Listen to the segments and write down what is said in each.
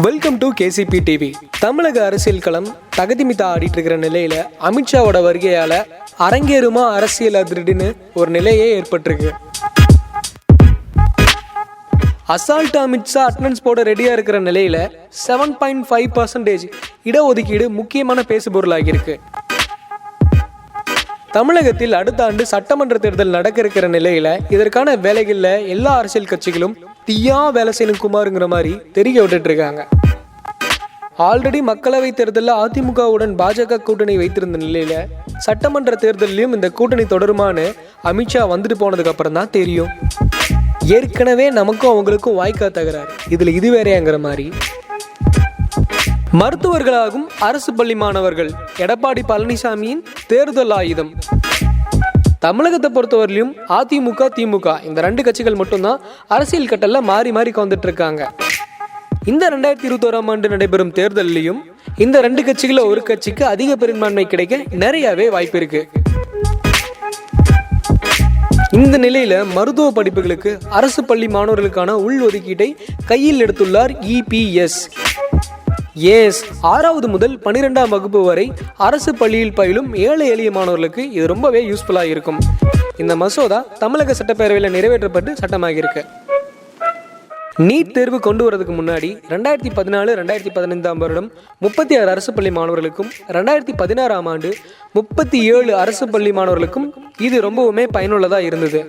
Welcome to KCP TV. தமிழக அரசியல் களம் தகுதிமித்த ஆடிட்டு இருக்கிற நிலையில அமித்ஷாவோட வருகையால அரங்கேறுமா அரசியல் அதிரடின்னு ஒரு நிலையே ஏற்பட்டிருக்கு. அசால்ட் அமித்ஷா அட்டண்டன்ஸ் போட ரெடியா இருக்கிற நிலையில 7.5% இடஒதுக்கீடு முக்கியமான பேசுபொருளாகியிருக்கு. தமிழகத்தில் அடுத்த ஆண்டு சட்டமன்ற தேர்தல் நடக்க இருக்கிற நிலையில இதற்கான வேலைகள்ல எல்லா அரசியல் கட்சிகளும் தீயா வேலை செய்யணும் குமாருங்கிற மாதிரி தெரிய விட்டுட்டு இருக்காங்க. ஆல்ரெடி மக்களவை தேர்தலில் அதிமுகவுடன் பாஜக கூட்டணி வைத்திருந்த நிலையில சட்டமன்ற தேர்தலையும் இந்த கூட்டணி தொடருமான்னு அமித்ஷா வந்துட்டு போனதுக்கு அப்புறம் தான் தெரியும். ஏற்கனவே நமக்கும் அவங்களுக்கும் வாய்க்கா தகராறு, இதுல இது வேறையாங்கிற மாதிரி. மருத்துவர்களாகும் அரசு பள்ளி மாணவர்கள் எடப்பாடி பழனிசாமியின் தேர்தல் ஆயுதம். தமிழகத்தை பொறுத்தவரையிலும் அதிமுக திமுக இந்த ரெண்டு கட்சிகள் மட்டும்தான் அரசியல் கட்டல்ல மாறி மாறி வந்துட்டு இருக்காங்க. இந்த 2021 ஆண்டு நடைபெறும் தேர்தலையும் இந்த ரெண்டு கட்சிகள ஒரு கட்சிக்கு அதிக பெரும்பான்மை கிடைக்க நிறையவே வாய்ப்பு இருக்கு. இந்த நிலையில மருத்துவ படிப்புகளுக்கு அரசு பள்ளி மாணவர்களுக்கான உள் ஒதுக்கீட்டை கையில் எடுத்துள்ளார் EPS. 6வது முதல் 12ஆம் வகுப்பு வரை அரசு பள்ளியில் பயிலும் ஏழை எளிய மாணவர்களுக்கு இது ரொம்பவே யூஸ்ஃபுல்லா இருக்கும். இந்த மசோதா தமிழக சட்டப்பேரவையில் நிறைவேற்றப்பட்டு சட்டமாகியிருக்கு. நீட் தேர்வு கொண்டு வரதுக்கு முன்னாடி 2014-2015 வருடம் 36 அரசு பள்ளி மாணவர்களுக்கும் 2016ஆம் ஆண்டு 37 அரசு பள்ளி மாணவர்களுக்கும் இது ரொம்பவுமே பயனுள்ளதா இருந்தது.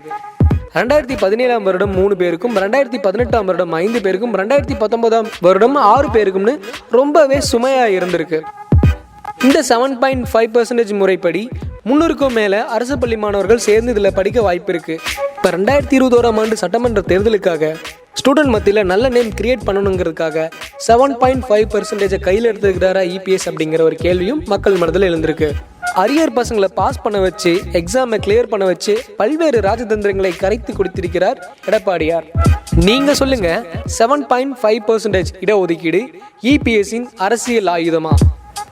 2017ஆம் வருடம் 3 பேருக்கும், 2018ஆம் வருடம் 5 பேருக்கும், 2019ஆம் வருடம் 6 பேருக்கும்னு ரொம்பவே சுமையா இருந்திருக்கு. இந்த 7.5% முறைப்படி 300க்கும் மேல அரசு பள்ளி மாணவர்கள் சேர்ந்து இதுல படிக்க வாய்ப்பு இருக்கு. இப்ப 2021ஆம் ஆண்டு சட்டமன்ற தேர்தலுக்காக ஸ்டூடெண்ட் மத்தியில் நல்ல நேம் கிரியேட் பண்ணணுங்கிறதுக்காக 7.5% கையில் எடுத்துக்கிறாரா EPS அப்படிங்கிற ஒரு கேள்வியும் மக்கள் மனதில் எழுந்திருக்கு. அரியர் பசங்களை பாஸ் பண்ண வச்சு எக்ஸாமை கிளியர் பண்ண வச்சு பல்வேறு ராஜதந்திரங்களை கரைத்து கொடுத்திருக்கிறார் எடப்பாடியார். நீங்க சொல்லுங்க, 7.5% இடஒதுக்கீடு EPSஇன் அரசியல் ஆயுதமா?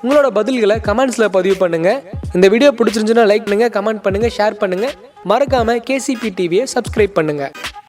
உங்களோட பதில்களை கமெண்ட்ஸ்ல பதிவு பண்ணுங்க. இந்த வீடியோ பிடிச்சிருந்துச்சுன்னா லைக் பண்ணுங்க, கமெண்ட் பண்ணுங்க, ஷேர் பண்ணுங்க. மறக்காம KCP டிவியை சப்ஸ்கிரைப் பண்ணுங்க.